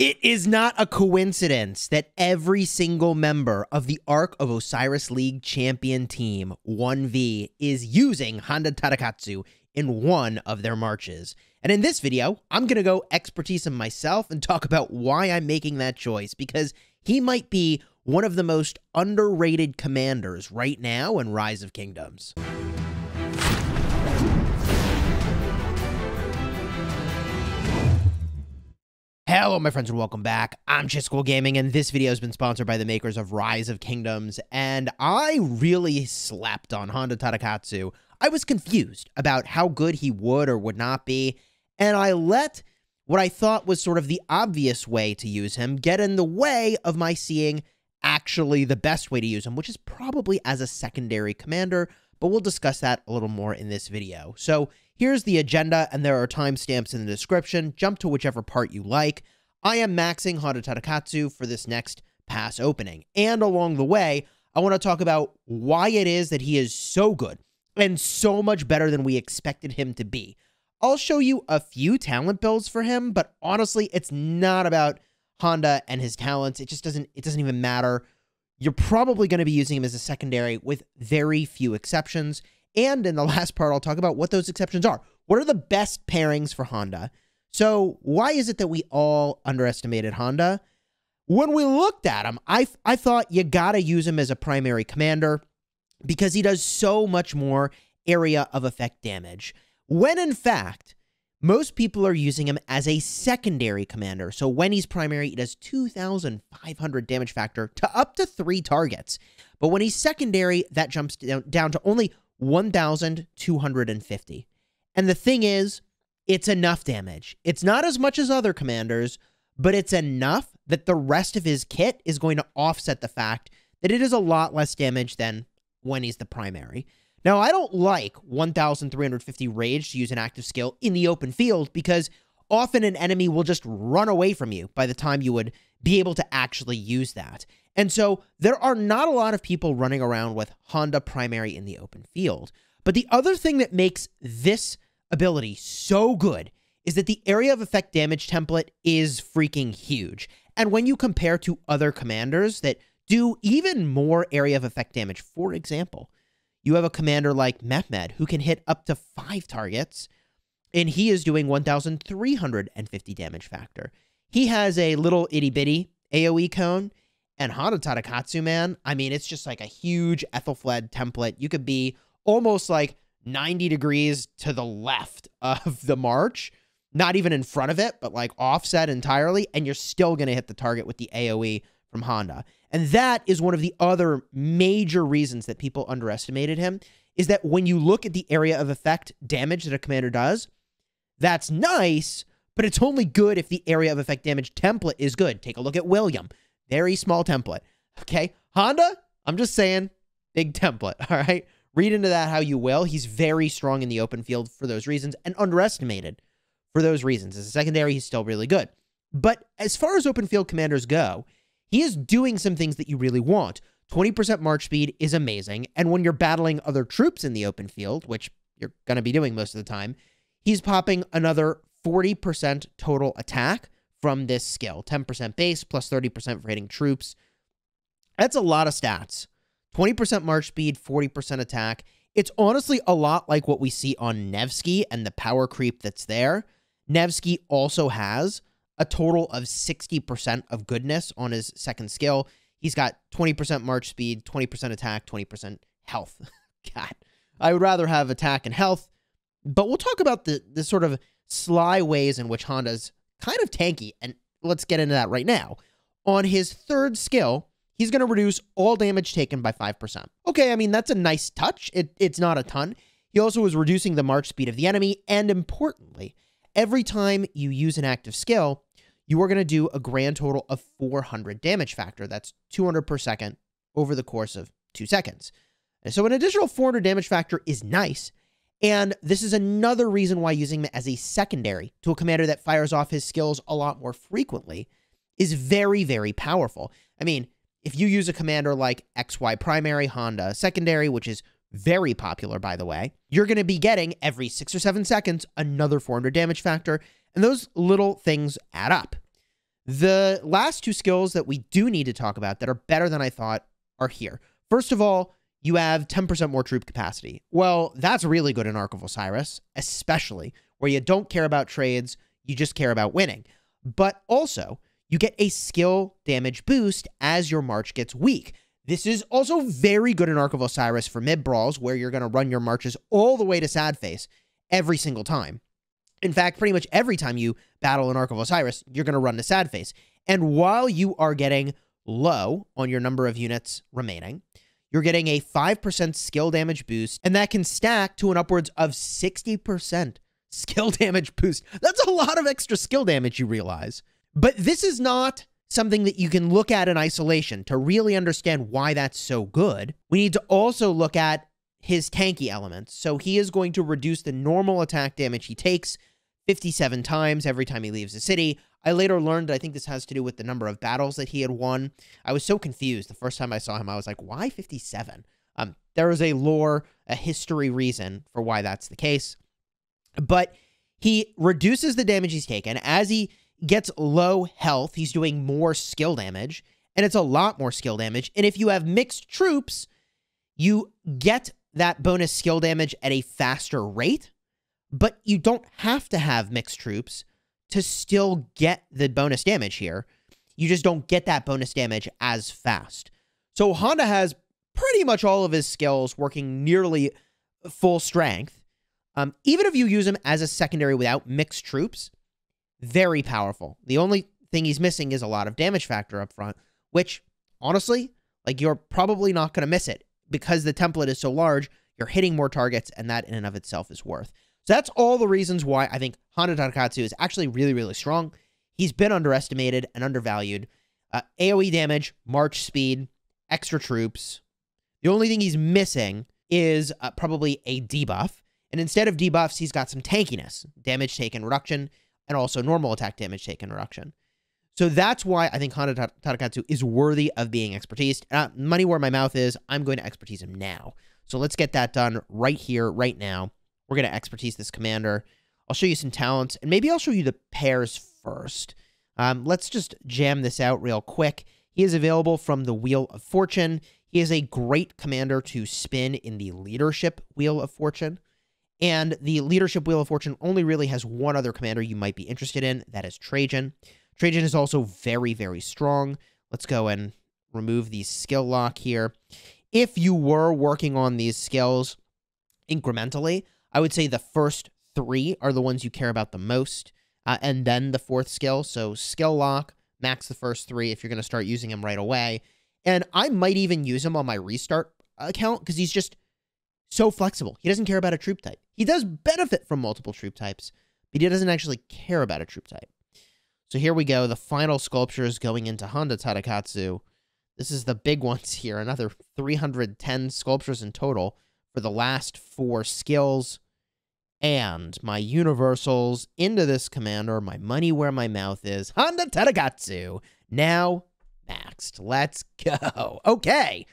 It is not a coincidence that every single member of the Ark of Osiris League champion team 1v is using Honda Tadakatsu in one of their marches. And in this video, I'm going to go expertise him myself and talk about why I'm making that choice, because he might be one of the most underrated commanders right now in Rise of Kingdoms. Hello, my friends, and welcome back. I'm Chisco Gaming, and this video has been sponsored by the makers of Rise of Kingdoms, and I really slept on Honda Tadakatsu. I was confused about how good he would or would not be, and I let what I thought was sort of the obvious way to use him get in the way of my seeing actually the best way to use him, which is probably as a secondary commander, but we'll discuss that a little more in this video. So here's the agenda, and there are timestamps in the description. Jump to whichever part you like. I am maxing Honda Tadakatsu for this next pass opening, and along the way, I want to talk about why it is that he is so good and so much better than we expected him to be. I'll show you a few talent builds for him, but honestly, it's not about Honda and his talents. It doesn't even matter. You're probably going to be using him as a secondary with very few exceptions. And in the last part, I'll talk about what those exceptions are. What are the best pairings for Honda? So why is it that we all underestimated Honda? When we looked at him, I thought you got to use him as a primary commander because he does so much more area of effect damage. When in fact, most people are using him as a secondary commander. So when he's primary, he does 2,500 damage factor to up to 3 targets. But when he's secondary, that jumps down to only 1,250. And the thing is, it's enough damage. It's not as much as other commanders, but it's enough that the rest of his kit is going to offset the fact that it is a lot less damage than when he's the primary. Now, I don't like 1,350 rage to use an active skill in the open field because often an enemy will just run away from you by the time you would be able to actually use that. And so there are not a lot of people running around with Honda primary in the open field. But the other thing that makes this ability so good is that the area of effect damage template is freaking huge. And when you compare to other commanders that do even more area of effect damage, for example, you have a commander like Mehmed who can hit up to 5 targets, and he is doing 1,350 damage factor. He has a little itty-bitty AoE cone, and Honda Tadakatsu, man, I mean, it's just like a huge Ethelflaed template. You could be almost like 90 degrees to the left of the march, not even in front of it, but like offset entirely, and you're still going to hit the target with the AoE from Honda. And that is one of the other major reasons that people underestimated him, is that when you look at the area of effect damage that a commander does, that's nice, but it's only good if the area of effect damage template is good. Take a look at William. Very small template. Okay? Honda, I'm just saying, big template. All right? Read into that how you will. He's very strong in the open field for those reasons and underestimated for those reasons. As a secondary, he's still really good. But as far as open field commanders go, he is doing some things that you really want. 20% march speed is amazing, and when you're battling other troops in the open field, which you're going to be doing most of the time, he's popping another 40% total attack from this skill. 10% base plus 30% for hitting troops. That's a lot of stats. 20% march speed, 40% attack. It's honestly a lot like what we see on Nevsky and the power creep that's there. Nevsky also has a total of 60% of goodness on his second skill. He's got 20% march speed, 20% attack, 20% health. God, I would rather have attack and health, but we'll talk about the sort of sly ways in which Honda's kind of tanky, and let's get into that right now. On his third skill, he's going to reduce all damage taken by 5%. Okay, I mean, that's a nice touch. It's not a ton. He also is reducing the march speed of the enemy, and importantly, every time you use an active skill, you are going to do a grand total of 400 damage factor. That's 200 per second over the course of 2 seconds. And so an additional 400 damage factor is nice. And this is another reason why using him as a secondary to a commander that fires off his skills a lot more frequently is very, very powerful. I mean, if you use a commander like XY primary, Honda secondary, which is very popular, by the way, you're going to be getting every 6 or 7 seconds another 400 damage factor, and those little things add up. The last two skills that we do need to talk about that are better than I thought are here. First of all, you have 10% more troop capacity. Well, that's really good in Ark of Osiris, especially where you don't care about trades, you just care about winning. But also, you get a skill damage boost as your march gets weak. This is also very good in Ark of Osiris for mid-brawls, where you're going to run your marches all the way to sad face every single time. In fact, pretty much every time you battle in Ark of Osiris, you're going to run to sad face. And while you are getting low on your number of units remaining, you're getting a 5% skill damage boost, and that can stack to an upwards of 60% skill damage boost. That's a lot of extra skill damage, you realize. But this is not something that you can look at in isolation to really understand why that's so good. We need to also look at his tanky elements. So he is going to reduce the normal attack damage he takes 57 times every time he leaves the city. I later learned that I think this has to do with the number of battles that he had won. I was so confused the first time I saw him. I was like, why 57? There is a lore, a history reason for why that's the case. But he reduces the damage he's taken. As he gets low health, he's doing more skill damage, and it's a lot more skill damage. And if you have mixed troops, you get that bonus skill damage at a faster rate, but you don't have to have mixed troops to still get the bonus damage here. You just don't get that bonus damage as fast. So Honda has pretty much all of his skills working nearly full strength. Even if you use him as a secondary without mixed troops, very powerful. The only thing he's missing is a lot of damage factor up front, which, honestly, like, you're probably not going to miss it. Because the template is so large, you're hitting more targets, and that in and of itself is worth. So that's all the reasons why I think Honda Tadakatsu is actually really, really strong. He's been underestimated and undervalued. AoE damage, march speed, extra troops. The only thing he's missing is probably a debuff. And instead of debuffs, he's got some tankiness, damage taken reduction, and also normal attack damage taken reduction. So that's why I think Honda Tadakatsu is worthy of being expertised. Money where my mouth is, I'm going to expertise him now. So let's get that done right here, right now. We're going to expertise this commander. I'll show you some talents, and maybe I'll show you the pairs first. Let's just jam this out real quick. He is available from the Wheel of Fortune. He is a great commander to spin in the Leadership Wheel of Fortune. And the Leadership Wheel of Fortune only really has one other commander you might be interested in. That is Trajan. Trajan is also very, very strong. Let's go and remove the skill lock here. If you were working on these skills incrementally, I would say the first three are the ones you care about the most, and then the fourth skill. So skill lock, max the first three if you're going to start using him right away. And I might even use him on my restart account because he's just so flexible. He doesn't care about a troop type. He does benefit from multiple troop types, but he doesn't actually care about a troop type. So here we go. The final sculptures going into Honda Tadakatsu. This is the big ones here. Another 310 sculptures in total for the last four skills. And my universals into this commander. My money where my mouth is. Honda Tadakatsu. Now maxed. Let's go. Okay.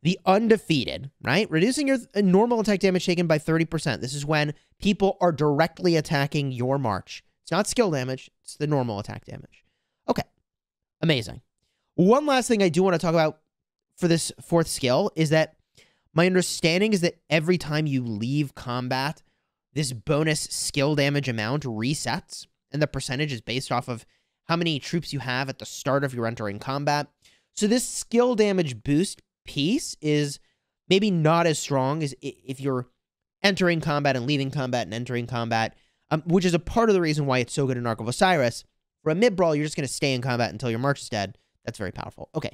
The undefeated, right? Reducing your normal attack damage taken by 30%. This is when people are directly attacking your march. It's not skill damage. It's the normal attack damage. Okay. Amazing. One last thing I do want to talk about for this fourth skill is that my understanding is that every time you leave combat, this bonus skill damage amount resets, and the percentage is based off of how many troops you have at the start of your entering combat. So this skill damage boost piece is maybe not as strong as if you're entering combat and leaving combat and entering combat, which is a part of the reason why it's so good in Ark of Osiris. For a mid-brawl, you're just going to stay in combat until your march is dead. That's very powerful. Okay.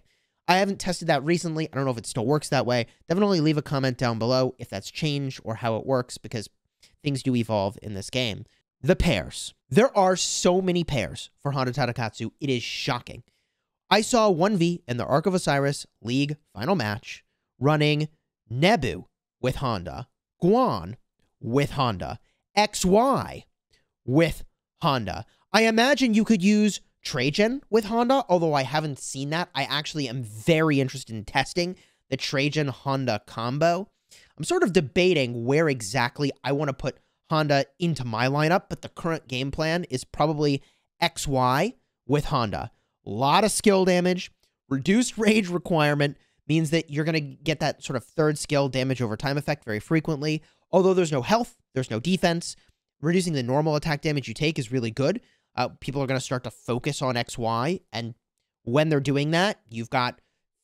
I haven't tested that recently. I don't know if it still works that way. Definitely leave a comment down below if that's changed or how it works, because things do evolve in this game. The pairs. There are so many pairs for Honda Tadakatsu. It is shocking. I saw 1v in the Ark of Osiris League final match running Nebu with Honda, Guan with Honda, XY with Honda. I imagine you could use Trajan with Honda, although I haven't seen that. I actually am very interested in testing the Trajan-Honda combo. I'm sort of debating where exactly I want to put Honda into my lineup, but the current game plan is probably XY with Honda. A lot of skill damage, reduced rage requirement means that you're going to get that sort of third skill damage over time effect very frequently. Although there's no health, there's no defense, reducing the normal attack damage you take is really good. People are going to start to focus on XY, and when they're doing that, you've got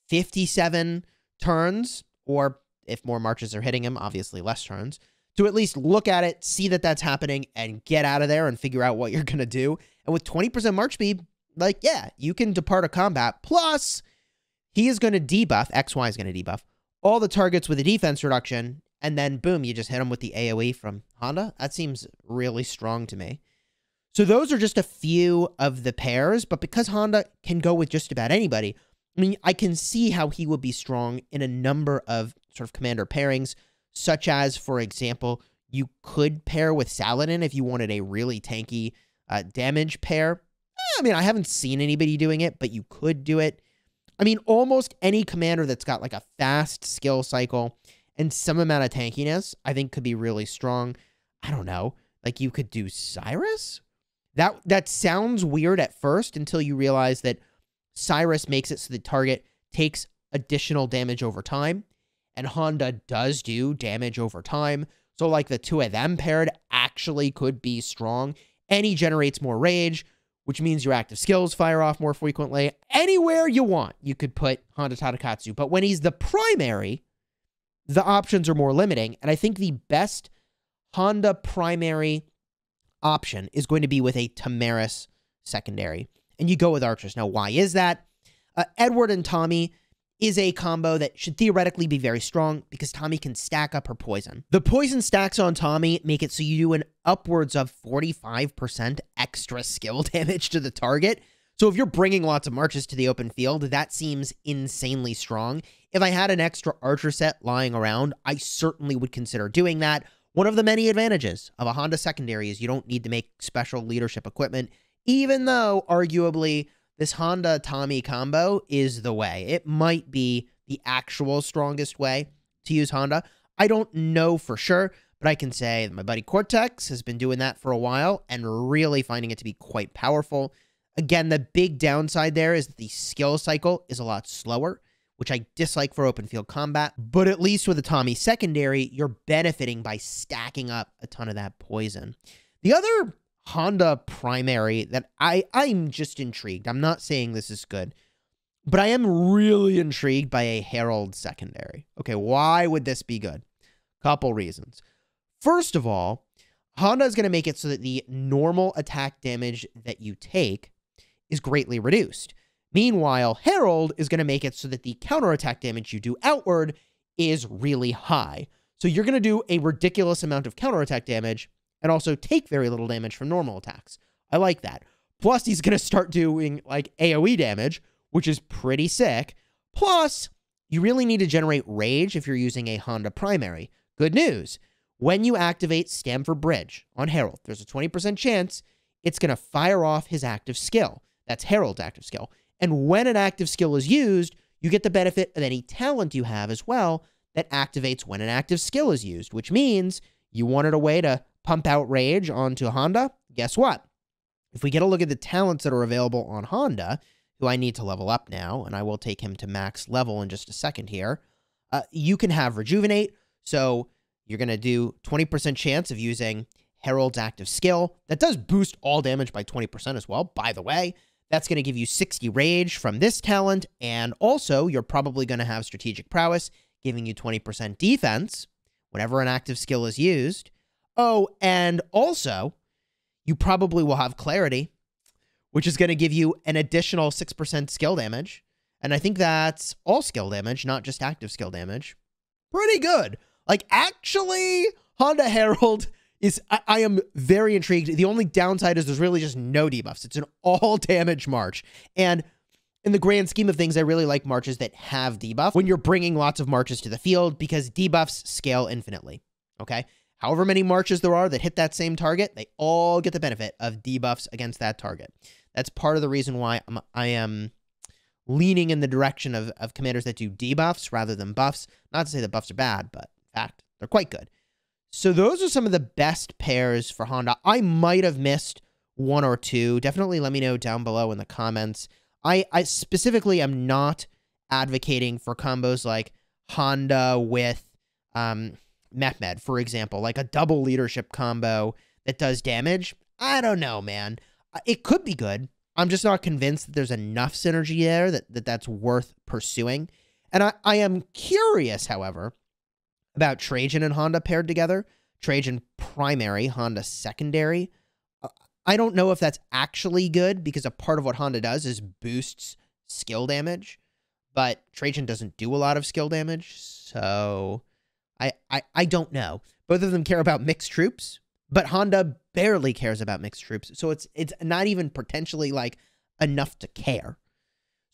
57 turns, or if more marches are hitting him, obviously less turns, to at least look at it, see that that's happening, and get out of there and figure out what you're going to do. And with 20% march speed, like, yeah, you can depart a combat. Plus, he is going to debuff, XY is going to debuff, all the targets with a defense reduction, and then boom, you just hit him with the AoE from Honda. That seems really strong to me. So those are just a few of the pairs, but because Honda can go with just about anybody, I mean, I can see how he would be strong in a number of sort of commander pairings, such as, for example, you could pair with Saladin if you wanted a really tanky damage pair. I mean, I haven't seen anybody doing it, but you could do it. I mean, almost any commander that's got like a fast skill cycle and some amount of tankiness, I think could be really strong. I don't know. Like, you could do Cyrus? That sounds weird at first until you realize that Cyrus makes it so the target takes additional damage over time, and Honda does do damage over time. So, like, the two of them paired actually could be strong, and he generates more rage, which means your active skills fire off more frequently. Anywhere you want, you could put Honda Tadakatsu, but when he's the primary, the options are more limiting, and I think the best Honda primary option is going to be with a Tamaris secondary, and you go with archers. Now, why is that? Edward and Tommy is a combo that should theoretically be very strong because Tommy can stack up her poison. The poison stacks on Tommy make it so you do an upwards of 45% extra skill damage to the target. So if you're bringing lots of marches to the open field, that seems insanely strong. If I had an extra archer set lying around, I certainly would consider doing that. One of the many advantages of a Honda secondary is you don't need to make special leadership equipment, even though, arguably, this Honda-Tommy combo is the way. It might be the actual strongest way to use Honda. I don't know for sure, but I can say that my buddy Cortex has been doing that for a while and really finding it to be quite powerful. Again, the big downside there is that the skill cycle is a lot slower, which I dislike for open field combat, but at least with a Tommy secondary, you're benefiting by stacking up a ton of that poison. The other Honda primary that I'm just intrigued. I'm not saying this is good, but I am really intrigued by a Herald secondary. Okay, why would this be good? Couple reasons. First of all, Honda is going to make it so that the normal attack damage that you take is greatly reduced. Meanwhile, Herald is going to make it so that the counterattack damage you do outward is really high. So you're going to do a ridiculous amount of counterattack damage and also take very little damage from normal attacks. I like that. Plus, he's going to start doing, like, AoE damage, which is pretty sick. Plus, you really need to generate rage if you're using a Honda primary. Good news. When you activate Stamford Bridge on Herald, there's a 20% chance it's going to fire off his active skill. That's Herald's active skill. And when an active skill is used, you get the benefit of any talent you have as well that activates when an active skill is used, which means you wanted a way to pump out rage onto Honda. Guess what? If we get a look at the talents that are available on Honda, who I need to level up now, and I will take him to max level in just a second here, you can have Rejuvenate. So you're going to do 20% chance of using Herald's active skill. That does boost all damage by 20% as well, by the way. That's going to give you 60 rage from this talent, and also you're probably going to have Strategic Prowess, giving you 20% defense whenever an active skill is used. Oh, and also, you probably will have Clarity, which is going to give you an additional 6% skill damage, and I think that's all skill damage, not just active skill damage. Pretty good. Like, actually, Honda Herald is, I am very intrigued. The only downside is there's really just no debuffs. It's an all damage march. And in the grand scheme of things, I really like marches that have debuff when you're bringing lots of marches to the field because debuffs scale infinitely. Okay. However many marches there are that hit that same target, they all get the benefit of debuffs against that target. That's part of the reason why I am leaning in the direction of commanders that do debuffs rather than buffs. Not to say that buffs are bad, but in fact, they're quite good. So those are some of the best pairs for Honda. I might have missed one or two. Definitely let me know down below in the comments. I specifically am not advocating for combos like Honda with Mehmed, for example, like a double leadership combo that does damage. I don't know, man. It could be good. I'm just not convinced that there's enough synergy there that's worth pursuing. And I am curious, however, about Trajan and Honda paired together. Trajan primary, Honda secondary. I don't know if that's actually good because a part of what Honda does is boosts skill damage, but Trajan doesn't do a lot of skill damage, so I don't know. Both of them care about mixed troops, but Honda barely cares about mixed troops, so it's not even potentially like enough to care.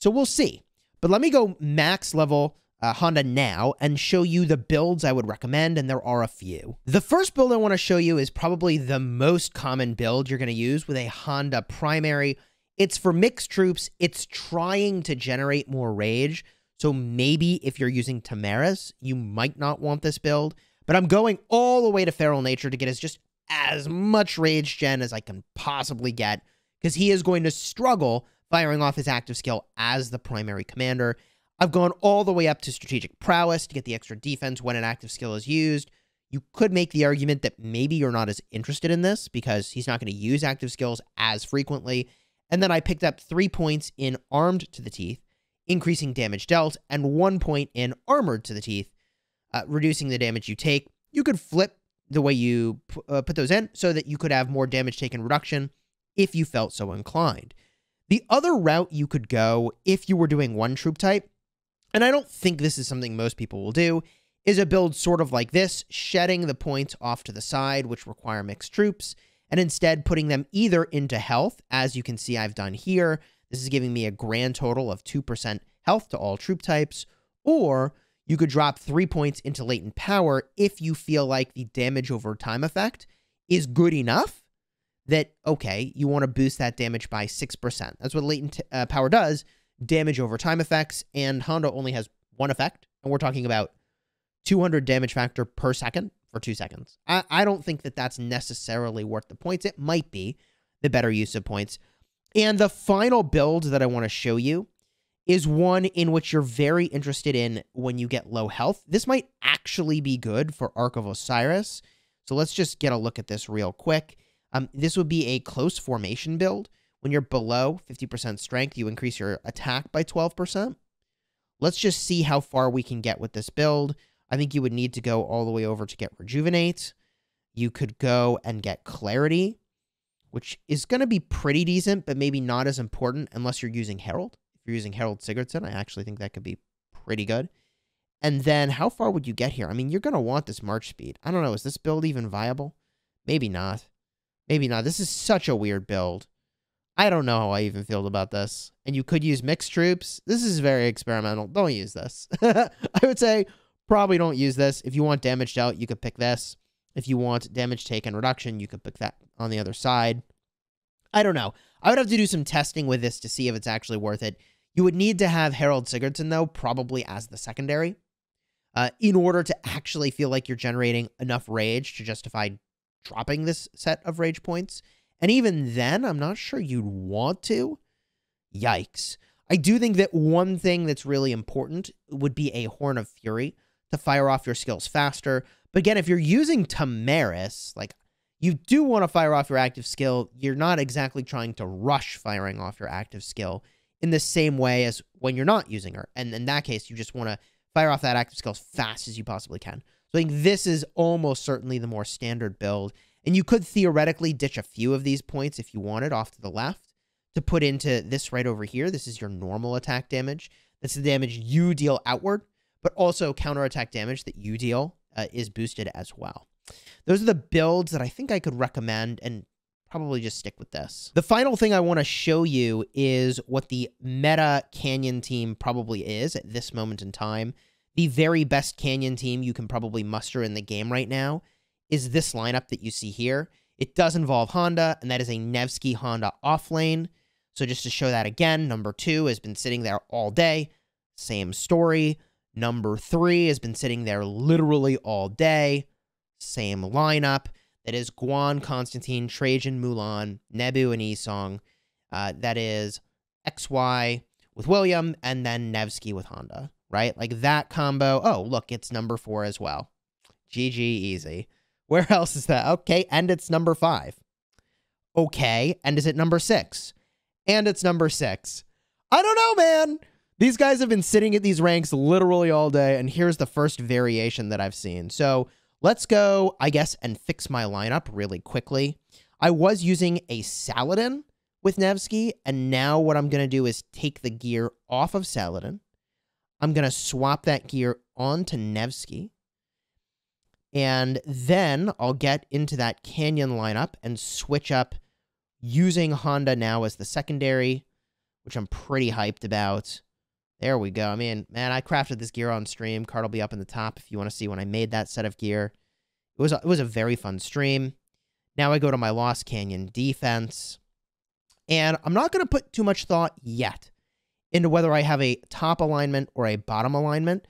So we'll see. But let me go max level Honda now and show you the builds I would recommend, and there are a few. The first build I want to show you is probably the most common build you're going to use with a Honda primary. It's for mixed troops. It's trying to generate more rage, so maybe if you're using Tamaris, you might not want this build, but I'm going all the way to Feral Nature to get just as much rage gen as I can possibly get, because he is going to struggle firing off his active skill as the primary commander. I've gone all the way up to Strategic Prowess to get the extra defense when an active skill is used. You could make the argument that maybe you're not as interested in this because he's not going to use active skills as frequently. And then I picked up 3 points in Armed to the Teeth, increasing damage dealt, and 1 point in Armored to the Teeth, reducing the damage you take. You could flip the way you put those in so that you could have more damage taken reduction if you felt so inclined. The other route you could go if you were doing one troop type, and I don't think this is something most people will do, is a build sort of like this, shedding the points off to the side, which require mixed troops, and instead putting them either into health, as you can see I've done here. This is giving me a grand total of 2% health to all troop types, or you could drop 3 points into latent power if you feel like the damage over time effect is good enough that, okay, you want to boost that damage by 6%. That's what latent power does, damage over time effects, and Honda only has one effect, and we're talking about 200 damage factor per second for 2 seconds. I don't think that that's necessarily worth the points. It might be the better use of points. And the final build that I want to show you is one in which you're very interested in when you get low health. This might actually be good for Ark of Osiris. So let's just get a look at this real quick. This would be a close formation build. When you're below 50% strength, you increase your attack by 12%. Let's just see how far we can get with this build. I think you would need to go all the way over to get Rejuvenate. You could go and get Clarity, which is going to be pretty decent, but maybe not as important unless you're using Herald. If you're using Harold Sigurdsson, I actually think that could be pretty good. And then how far would you get here? I mean, you're going to want this March speed. I don't know. Is this build even viable? Maybe not. Maybe not. This is such a weird build. I don't know how I even feel about this. And you could use mixed troops. This is very experimental. Don't use this. I would say probably don't use this. If you want damage dealt, you could pick this. If you want damage taken reduction, you could pick that on the other side. I don't know. I would have to do some testing with this to see if it's actually worth it. You would need to have Harold Sigurdsson, though, probably as the secondary, in order to actually feel like you're generating enough rage to justify dropping this set of rage points. And even then, I'm not sure you'd want to. Yikes. I do think that one thing that's really important would be a Horn of Fury to fire off your skills faster. But again, if you're using Tamaris, like, you do want to fire off your active skill. You're not exactly trying to rush firing off your active skill in the same way as when you're not using her. And in that case, you just want to fire off that active skill as fast as you possibly can. So I think this is almost certainly the more standard build. And you could theoretically ditch a few of these points if you wanted off to the left to put into this right over here. This is your normal attack damage. That's the damage you deal outward, but also counterattack damage that you deal is boosted as well. Those are the builds that I think I could recommend and probably just stick with this. The final thing I want to show you is what the meta Canyon team probably is at this moment in time. The very best Canyon team you can probably muster in the game right now is this lineup that you see here. It does involve Honda, and that is a Nevsky Honda offlane. So just to show that again, number 2 has been sitting there all day. Same story. Number 3 has been sitting there literally all day. Same lineup. That is Guan, Constantine, Trajan, Mulan, Nebu, and Isong. That is XY with William, and then Nevsky with Honda, right? Like that combo. Oh, look, it's number 4 as well. GG, easy. Where else is that? Okay, and it's number 5. Okay, and is it number 6? And it's number 6. I don't know, man. These guys have been sitting at these ranks literally all day, and here's the first variation that I've seen. So let's go, I guess, and fix my lineup really quickly. I was using a Saladin with Nevsky, and now what I'm going to do is take the gear off of Saladin. I'm going to swap that gear onto Nevsky, and then I'll get into that Canyon lineup and switch up using Honda now as the secondary, which I'm pretty hyped about. There we go. I mean, man, I crafted this gear on stream. Card will be up in the top if you want to see when I made that set of gear. It was a very fun stream. Now I go to my Lost Canyon defense. And I'm not going to put too much thought yet into whether I have a top alignment or a bottom alignment.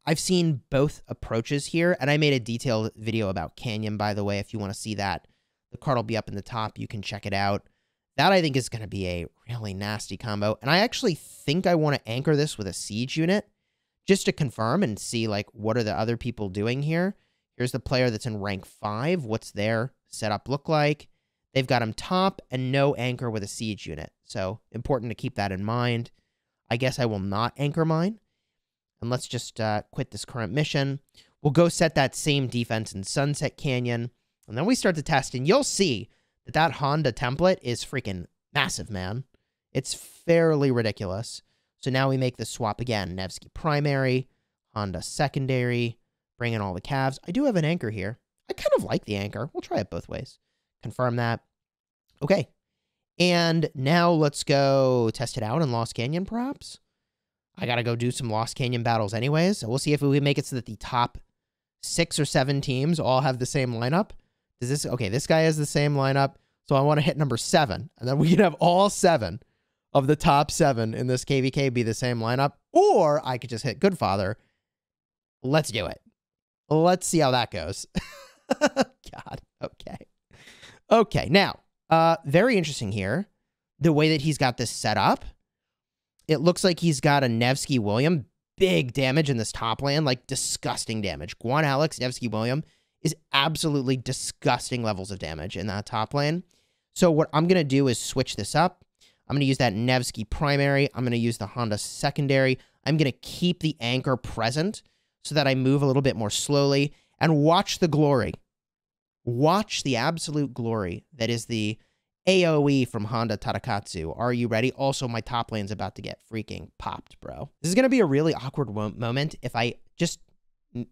I've seen both approaches here, and I made a detailed video about Canyon, by the way, if you want to see that. The card will be up in the top. You can check it out. That, I think, is going to be a really nasty combo. And I actually think I want to anchor this with a siege unit just to confirm and see, like, what are the other people doing here. Here's the player that's in rank 5. What's their setup look like? They've got him top and no anchor with a siege unit. So important to keep that in mind. I guess I will not anchor mine. And let's just quit this current mission. We'll go set that same defense in Sunset Canyon. And then we start to test. And you'll see that that Honda template is freaking massive, man. It's fairly ridiculous. So now we make the swap again. Nevsky primary, Honda secondary, bring in all the calves. I do have an anchor here. I kind of like the anchor. We'll try it both ways. Confirm that. Okay. And now let's go test it out in Lost Canyon, perhaps. I got to go do some Lost Canyon battles anyways. So we'll see if we make it so that the top 6 or 7 teams all have the same lineup. Does this... Okay, this guy has the same lineup. So I want to hit number 7. And then we can have all 7 of the top 7 in this KVK be the same lineup. Or I could just hit Goodfather. Let's do it. Let's see how that goes. God. Okay. Okay. Now, very interesting here. The way that he's got this set up. It looks like he's got a Nevsky William. Big damage in this top lane. Like, disgusting damage. Guan Alex, Nevsky William is absolutely disgusting levels of damage in that top lane. So what I'm going to do is switch this up. I'm going to use that Nevsky primary. I'm going to use the Honda secondary. I'm going to keep the anchor present so that I move a little bit more slowly and watch the glory. Watch the absolute glory that is the AoE from Honda Tadakatsu. Are you ready? Also, my top lane's about to get freaking popped, bro. This is going to be a really awkward moment if I just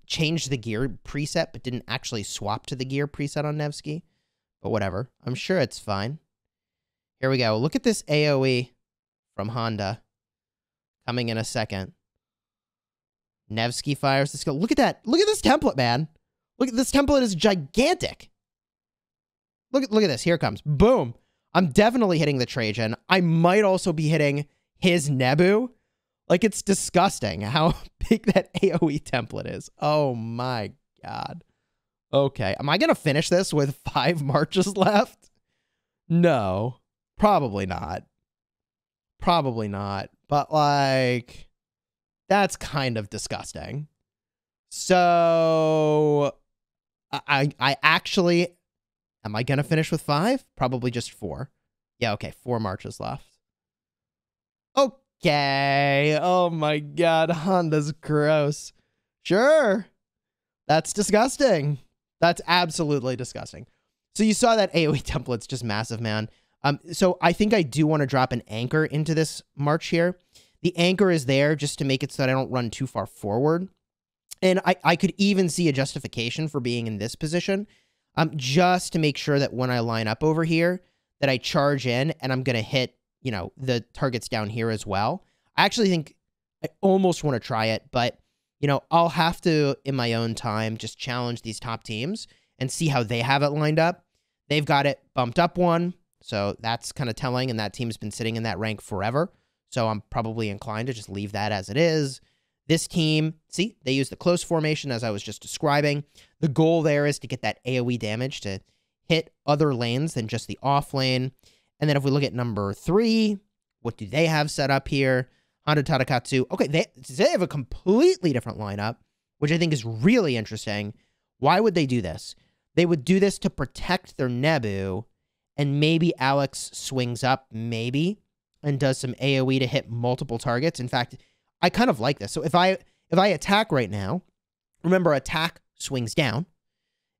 changed the gear preset but didn't actually swap to the gear preset on Nevsky. But whatever. I'm sure it's fine. Here we go. Look at this AoE from Honda coming in a second. Nevsky fires the skill. Look at that. Look at this template, man. Look at this template is gigantic. Look at this. Here it comes. Boom. I'm definitely hitting the Trajan. I might also be hitting his Nebu. Like, it's disgusting how big that AoE template is. Oh my God. Okay. Am I going to finish this with 5 marches left? No. Probably not. Probably not. But, like, that's kind of disgusting. So, I actually... Am I going to finish with 5? Probably just 4. Yeah, okay. 4 marches left. Okay. Oh my God. Honda's gross. Sure. That's disgusting. That's absolutely disgusting. So you saw that AoE template's just massive, man. So I think I do want to drop an anchor into this march here. The anchor is there just to make it so that I don't run too far forward. And I could even see a justification for being in this position. Just to make sure that when I line up over here, that I charge in and I'm going to hit, you know, the targets down here as well. I actually think I almost want to try it, but, you know, I'll have to, in my own time, just challenge these top teams and see how they have it lined up. They've got it bumped up 1, so that's kind of telling, and that team's been sitting in that rank forever, so I'm probably inclined to just leave that as it is. This team, see, they use the close formation as I was just describing. The goal there is to get that AoE damage to hit other lanes than just the off lane. And then if we look at number 3, what do they have set up here? Honda Tadakatsu. Okay, they have a completely different lineup, which I think is really interesting. Why would they do this? They would do this to protect their Nebu, and maybe Alex swings up, maybe, and does some AoE to hit multiple targets. In fact, I kind of like this. So if I attack right now, remember attack swings down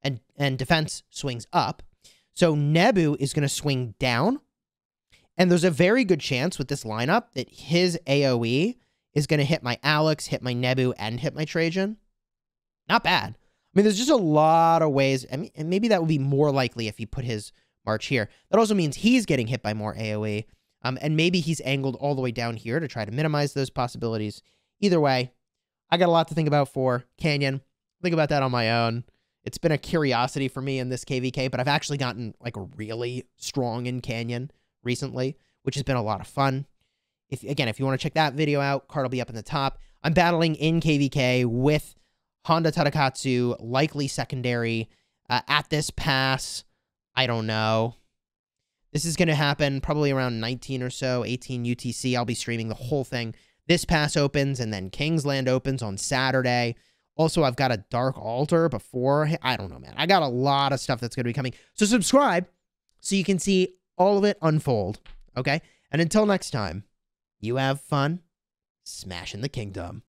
and defense swings up. So Nebu is going to swing down, and there's a very good chance with this lineup that his AoE is going to hit my Alex, hit my Nebu, and hit my Trajan. Not bad. I mean, there's just a lot of ways. I mean, and maybe that would be more likely if he put his March here. That also means he's getting hit by more AoE. And maybe he's angled all the way down here to try to minimize those possibilities. Either way, I got a lot to think about for Canyon. Think about that on my own. It's been a curiosity for me in this KVK, but I've actually gotten like really strong in Canyon recently, which has been a lot of fun. If you want to check that video out, card will be up in the top. I'm battling in KVK with Honda Tadakatsu, likely secondary at this pass. I don't know. This is going to happen probably around 19 or so, 18 UTC. I'll be streaming the whole thing. This pass opens, and then Kingsland opens on Saturday. Also, I've got a Dark Altar before. I don't know, man. I got a lot of stuff that's going to be coming. So subscribe so you can see all of it unfold, okay? And until next time, you have fun smashing the kingdom.